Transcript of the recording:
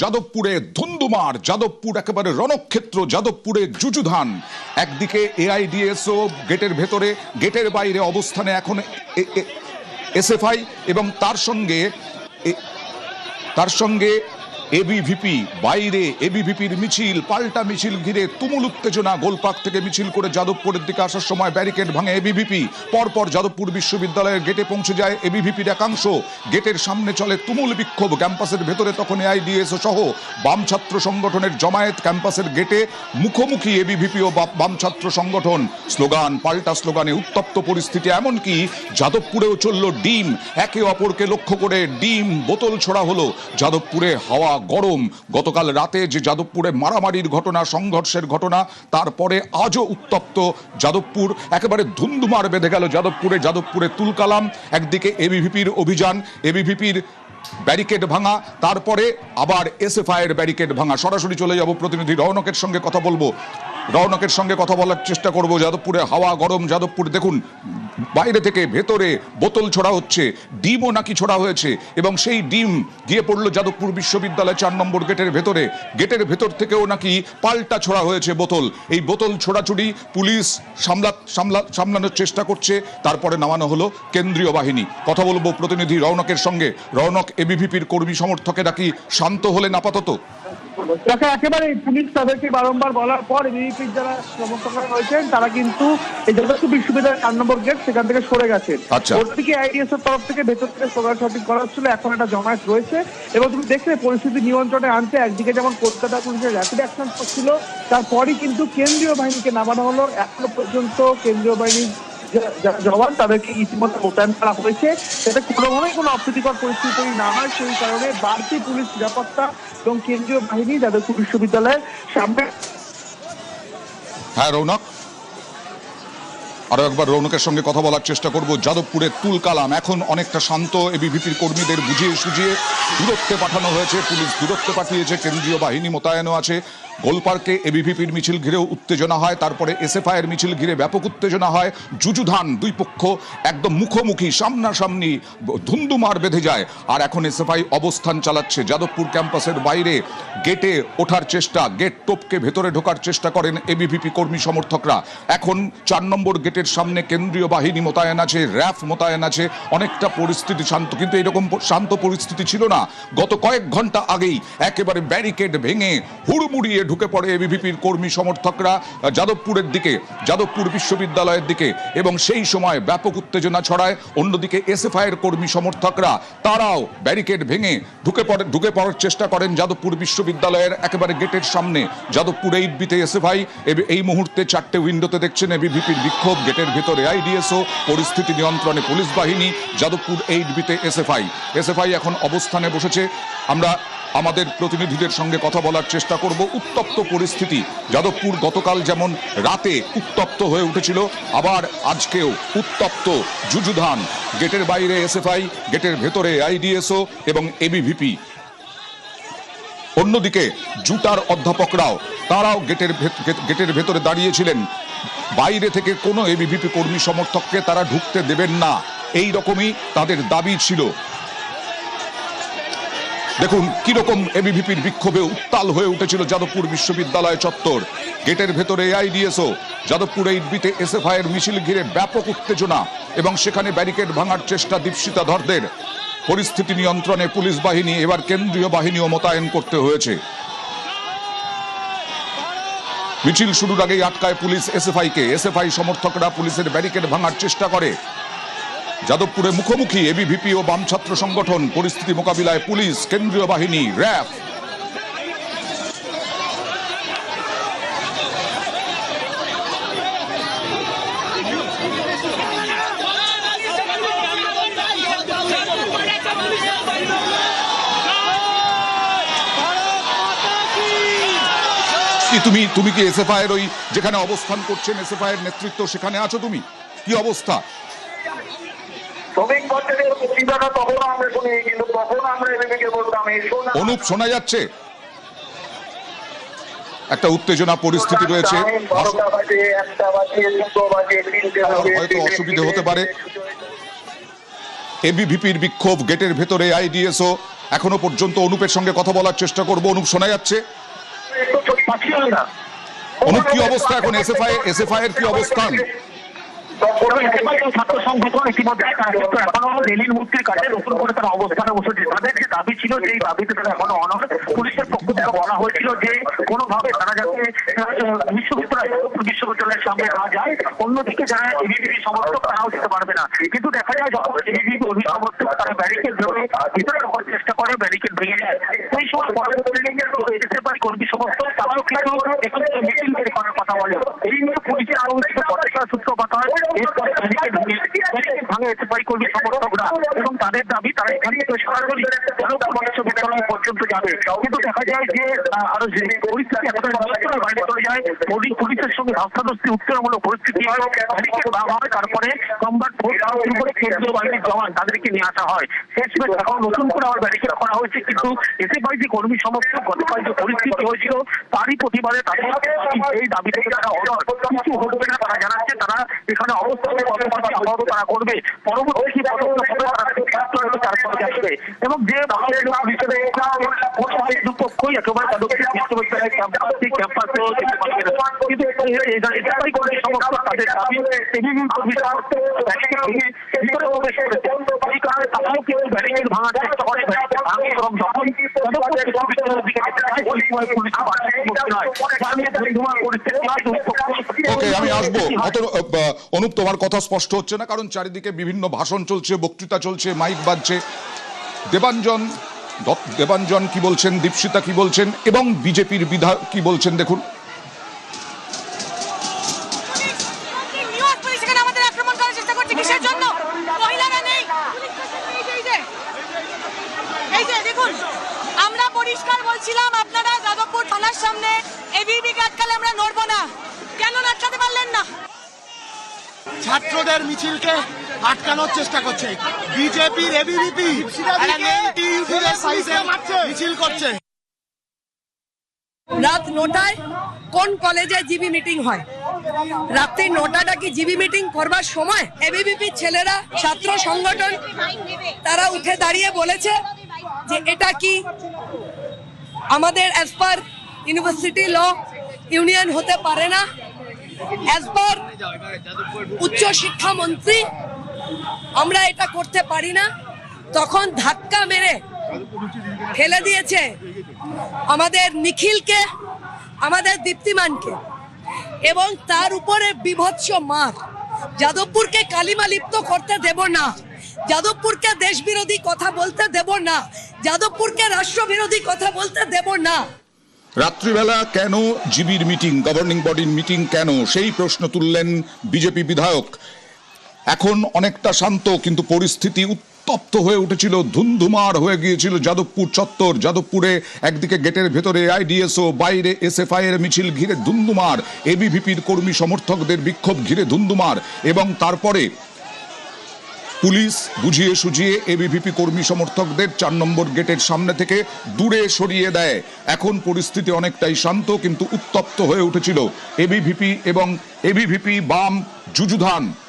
যাদবপুরে ধুন্ধুমার, যাদবপুর একেবারে রণক্ষেত্র, যাদবপুরে যুযুধান। একদিকে এআইডিএসও গেটের ভেতরে, গেটের বাইরে অবস্থানে এখন এসএফআই এবং তার সঙ্গে এবিভিপি। বাইরে এবিভিপির মিছিল, পাল্টা মিছিল ঘিরে তুমুল উত্তেজনা। গোলপাক থেকে মিছিল করে যাদবপুরের দিকে আসার সময় ব্যারিকেড ভাঙে এবিভিপি। পরপর যাদবপুর বিশ্ববিদ্যালয়ের গেটে পৌঁছে যায় এবিভিপির একাংশ। গেটের সামনে চলে তুমুল বিক্ষোভ। ক্যাম্পাসের ভেতরে তখন এআইডিএসও সহ বাম ছাত্র সংগঠনের জমায়েত। ক্যাম্পাসের গেটে মুখোমুখি এবিভিপি ও বাম ছাত্র সংগঠন। স্লোগান, পাল্টা স্লোগানে উত্তপ্ত পরিস্থিতি। এমনকি যাদবপুরেও চলল ডিম। একে অপরকে লক্ষ্য করে ডিম, বোতল ছোড়া হলো। যাদবপুরে হাওয়া গরম। গতকাল রাতে যে যাদবপুরে মারামারির ঘটনা, সংঘর্ষের ঘটনা, তারপরে আজও উত্তপ্ত যাদবপুর। একেবারে ধুন্ধুমার বেঁধে গেল যাদবপুরে তুলকালাম। একদিকে এবিভিপির অভিযান, এবিভিপির ব্যারিকেড ভাঙা, তারপরে আবার এসএফআই এর ব্যারিকেড ভাঙা। সরাসরি চলে যাব প্রতিনিধি রৌনকের সঙ্গে কথা বলবো, রৌনকের সঙ্গে কথা বলার চেষ্টা করব। যাদবপুরে হাওয়া গরম। যাদবপুর দেখুন, বাইরে থেকে ভেতরে বোতল ছোড়া হচ্ছে, ডিমও নাকি ছোড়া হয়েছে এবং সেই ডিম গিয়ে পড়লো যাদবপুর বিশ্ববিদ্যালয় 4 নম্বর গেটের ভেতরে। গেটের ভেতর থেকেও নাকি পাল্টা ছোড়া হয়েছে বোতল। এই বোতল ছোড়াছুড়ি পুলিশ সামলানোর চেষ্টা করছে, তারপরে নামানো হলো কেন্দ্রীয় বাহিনী। কথা বলবো প্রতিনিধি রৌনকের সঙ্গে। রৌনক, এবিভিপির কর্মী সমর্থকেরা কি শান্ত হলেন আপাতত? একেবারে পুলিশ তাদেরকে বারংবার বলার পর এবিভিপির যারা সমর্থকরা রয়েছেন তারা কিন্তু এই যাদবপুর বিশ্ববিদ্যালয়ের 4 নম্বর গেট সেখান থেকে সরে গেছেন। ওদিকে আইডিএস এর তরফ থেকে ভেতর থেকে স্লোগান শটিং করা হচ্ছিল। এখন একটা জমায়েত রয়েছে এবং তুমি দেখলে পরিস্থিতি নিয়ন্ত্রণে আনতে একদিকে যেমন কলকাতা পুলিশের র্যাপিড অ্যাকশন করছিল, তারপরই কিন্তু কেন্দ্রীয় বাহিনীকে নামানো হলো। এখনো পর্যন্ত কেন্দ্রীয় বাহিনীর জওয়ান তাদেরকে ইতিমধ্যে মোতায়েন করা হয়েছে, যাতে কোনোভাবেই কোনো অপ্রীতিকর পরিস্থিতি তৈরি না হয় সেই কারণে বাড়তি পুলিশ নিরাপত্তা এবং কেন্দ্রীয় বাহিনী যাদবপুর বিশ্ববিদ্যালয়ের সামনে। হ্যাঁ রৌনক, আরো একবার রৌনকের সঙ্গে কথা বলার চেষ্টা করব। যাদবপুরে তুলকালাম, এখন অনেকটা শান্ত। এবিভিপির কর্মীদের বুঝিয়ে সুঝিয়ে দূরত্বে পাঠানো হয়েছে, পুলিশ দূরত্বে পাঠিয়েছে, কেন্দ্রীয় বাহিনী মোতায়েনও আছে। গোলপার্কে এবিভিপির মিছিল ঘিরেও উত্তেজনা হয়, তারপরে এসএফআই এর মিছিল ঘিরে ব্যাপক উত্তেজনা হয়। যুযুধান, দুই পক্ষ একদম মুখোমুখি, সামনাসামনি, ধুন্ধুমার বেঁধে যায়। আর এখন এসএফআই অবস্থান চালাচ্ছে যাদবপুর ক্যাম্পাসের বাইরে। গেটে ওঠার চেষ্টা, গেট টপকে ভেতরে ঢোকার চেষ্টা করেন এবিভিপি কর্মী সমর্থকরা। এখন 4 নম্বর গেটের সামনে কেন্দ্রীয় বাহিনী মোতায়েন আছে, র্যাফ মোতায়েন আছে। অনেকটা পরিস্থিতি শান্ত, কিন্তু এরকম শান্ত পরিস্থিতি ছিল না গত কয়েক ঘন্টা আগেই। একেবারে ব্যারিকেড ভেঙে হুড়মুড়িয়ে ঢুকে পড়ে এবিভিপির কর্মী সমর্থকরা যাদবপুরের দিকে, যাদবপুর বিশ্ববিদ্যালয়ের দিকে, এবং সেই সময় ব্যাপক উত্তেজনা ছড়ায়। অন্যদিকে এসএফআই এর কর্মী সমর্থকরা তারাও ব্যারিকেড ভেঙে ঢুকে পড়ার চেষ্টা করেন যাদবপুর বিশ্ববিদ্যালয়ের একেবারে গেটের সামনে। যাদবপুর 8বিতে এসএফআই, এই মুহূর্তে 4টে উইন্ডোতে দেখছেন এবিভিপির বিক্ষোভ। গেটের ভেতরে আইডিএসও, পরিস্থিতি নিয়ন্ত্রণে পুলিশ বাহিনী। যাদবপুর 8বিতে এসএফআই এখন অবস্থানে বসেছে। আমরা আমাদের প্রতিনিধিদের সঙ্গে কথা বলার চেষ্টা করব। উত্তপ্ত পরিস্থিতি যাদবপুর, গতকাল যেমন রাতে উত্তপ্ত হয়ে উঠেছিল, আবার আজকেও উত্তপ্ত যুযুধান। গেটের বাইরে এসএফআই, গেটের ভেতরে আইডিএসও এবং এবিভিপি। অন্যদিকে জুটার অধ্যাপকরাও, তারাও গেটের ভেতরে দাঁড়িয়েছিলেন। বাইরে থেকে কোনো এবিভিপি কর্মী সমর্থককে তারা ঢুকতে দেবেন না, এই রকমই তাদের দাবি ছিল। দেখুন কিরকম এবিভিপির বিক্ষোভে উত্তাল হয়ে উঠেছিল যাদবপুর বিশ্ববিদ্যালয় চত্বর। গেটের ভেতরে আইডিএসও, যাদবপুর 8বিতে এসএফআই এর মিছিল ঘিরে ব্যাপক উত্তেজনা এবং সেখানে ব্যারিকেড ভাঙার চেষ্টা দীপশিতা ধরদের। পরিস্থিতি নিয়ন্ত্রণে পুলিশ বাহিনী, এবার কেন্দ্রীয় বাহিনীও মোতায়েন করতে হয়েছে। মিছিল শুরুর আগেই আটকায় পুলিশ এসএফআইকে। এসএফআই সমর্থকরা পুলিশের ব্যারিকেড ভাঙার চেষ্টা করে। যাদবপুরে মুখোমুখি এবিভিপি ও বাম ছাত্র সংগঠন। পরিস্থিতি মোকাবিলায় পুলিশ, কেন্দ্রীয় বাহিনী, র্যাফ। তুমি কি এসএফআই এর ওই যেখানে অবস্থান করছেন এসএফআই এর নেতৃত্ব, সেখানে আছো তুমি? কি অবস্থা? অনুপ, শোনা যাচ্ছে? একটা উত্তেজনা পরিস্থিতি রয়েছে, হয়তো অসুবিধা হতে পারে। এবিভিপির বিক্ষোভ, গেটের ভেতরে আইডিএসও, এখনো পর্যন্ত অনুপের সঙ্গে কথা বলার চেষ্টা করব। অনুপ, শোনা যাচ্ছে? অনুপ, কি অবস্থা এখন? এসএফআই এর কি অবস্থান? ছাত্র সংগঠন ইতিমধ্যে এখনো রেলির মূর্তির কাছে নতুন করে তারা অবস্থানে বসেছে। তাদের যে দাবি ছিল, যে দাবিতে তারা এখনো অনড়। পুলিশের পক্ষ থেকে বলা হয়েছিল যে কোনোভাবে তারা যাতে বিশ্ববিদ্যালয়ের সামনে না যায়, অন্যদিকে যারা এবিভিপি সমর্থক তারাও যেতে পারবে না। কিন্তু দেখা যায় যখন এবিভিপি সমর্থক তারা ব্যারিকেড ধরে ভিতরে ঢোকার চেষ্টা করে, ব্যারিকেড ভেঙে যায়। সেই সময় এসএফআই কর্মী সমর্থক তারাও কিন্তু এখান থেকে মিছিল বের করার কথা বলে। এই নিয়ে পুলিশের আরো কিছু পতাকার সূত্রপাত হয়। এরপরে ব্যারিকেড ভাঙে এসএফআই কর্মী সমর্থকরা এবং তাদের দাবি তারা এখান থেকে সরাসরি বিশ্ববিদ্যালয় পর্যন্ত যাবে। কিন্তু দেখা যায় যে আরো যে পরিস্থিতি বাইরে চলে যায়, পুলিশের সঙ্গে ধস্তাধস্তি উত্তেজনামূলক পরিস্থিতি হয়, ব্যারিকেড ভাঙা হয়। তারপরে কমব্যাট ফোর্স শুরু করে কেন্দ্রীয় বাহিনীর জওয়ান তাদেরকে নিয়ে আসা হয়। শেষমেশ এখন নতুন করে আবার ব্যারিকেড করা হয়েছে। কিন্তু এসএফআই যে কর্মী সমর্থক গতকাল যে পরিস্থিতি হয়েছিল তারই প্রতিবাদে তাদের এই দাবি থেকে তারা অনড়। কিছু ঘটবে না তারা জানাচ্ছে, তারা এখানে অবস্থানে আপাতত তারা করবে। পরবর্তী পদক্ষেপ হবে তারপরে যাচ্ছে। এবং যে দুপক্ষই একেবারে তাদের বিশ্ববিদ্যালয়ের ক্যাম্পাসে কিন্তু এসএফআই কর্মী সমর্থক তাদের দাবি ভিতরে প্রবেশ করেছে। এই কারণে তারাও কিন্তু ব্যারিকেড ভাঙার চেষ্টা করে, ব্যারিকেড ভাঙে এবং যখন ওকে, আমি আসবো। অনুপ, তোমার কথা স্পষ্ট হচ্ছে না, কারণ চারিদিকে বিভিন্ন ভাষণ চলছে, বক্তৃতা চলছে, মাইক বাজছে। দেবাঞ্জন কি বলছেন, দীপশিতা কি বলছেন এবং বিজেপির বিধায়ক কি বলছেন, দেখুন। আমরা পরিষ্কার বলছিলাম, আপনারা যাদবপুর থানার সামনে এবিভিপি আটকালে আমরা নড়বো না। কেন আটকাতে পারলেন না? ছাত্রদের মিছিলকে আটকানোর চেষ্টা করছে বিজেপির এবিভিপি, মিছিল করছে। রাত 9টায় কোন কলেজে জিবি মিটিং হয়? রাত্রি 9টাটা কি জিবি মিটিং করবার সময়? এবিভিপি ছেলেরা, ছাত্র সংগঠন, তারা উঠে দাঁড়িয়ে বলেছে যে এটা কি আমাদের as per university law union হতে পারে না, অ্যাজ পার উচ্চ শিক্ষা মন্ত্রী আমরা এটা করতে পারি না। তখন ধাক্কা মেরে ফেলে দিয়েছে আমাদের নিখিলকে, আমাদের দীপ্তিমানকে, এবং তার উপরে বিভৎস মার। যাদবপুরকে কালিমা লিপ্ত করতে দেব না, যাদবপুরকে দেশ বিরোধী কথা বলতে দেব না, যাদবপুরকে রাষ্ট্রবিরোধী কথা বলতে দেব না। রাত্রিবেলা কেন জিবির মিটিং, গভর্নিং বডির মিটিং কেন, সেই প্রশ্ন তুললেন বিজেপি বিধায়ক। এখন অনেকটা শান্ত, কিন্তু পরিস্থিতি উত্তপ্ত হয়ে উঠেছিল, ধুন্ধুমার হয়ে গিয়েছিল যাদবপুর চত্বর। যাদবপুরে একদিকে গেটের ভেতরে আইডিএসও, বাইরে এসএফআই এর মিছিল ঘিরে ধুন্ধুমার, এবিভিপির কর্মী সমর্থকদের বিক্ষোভ ঘিরে ধুন্ধুমার, এবং তারপরে পুলিশ বুঝিয়ে সুঝিয়ে এবিভিপি কর্মী সমর্থকদের 4 নম্বর গেটের সামনে থেকে দূরে সরিয়ে দেয়। এখন পরিস্থিতি অনেকটাই শান্ত, কিন্তু উত্তপ্ত হয়ে উঠেছিল। এবিভিপি এবং এবিভিপি বাম যুযুধান।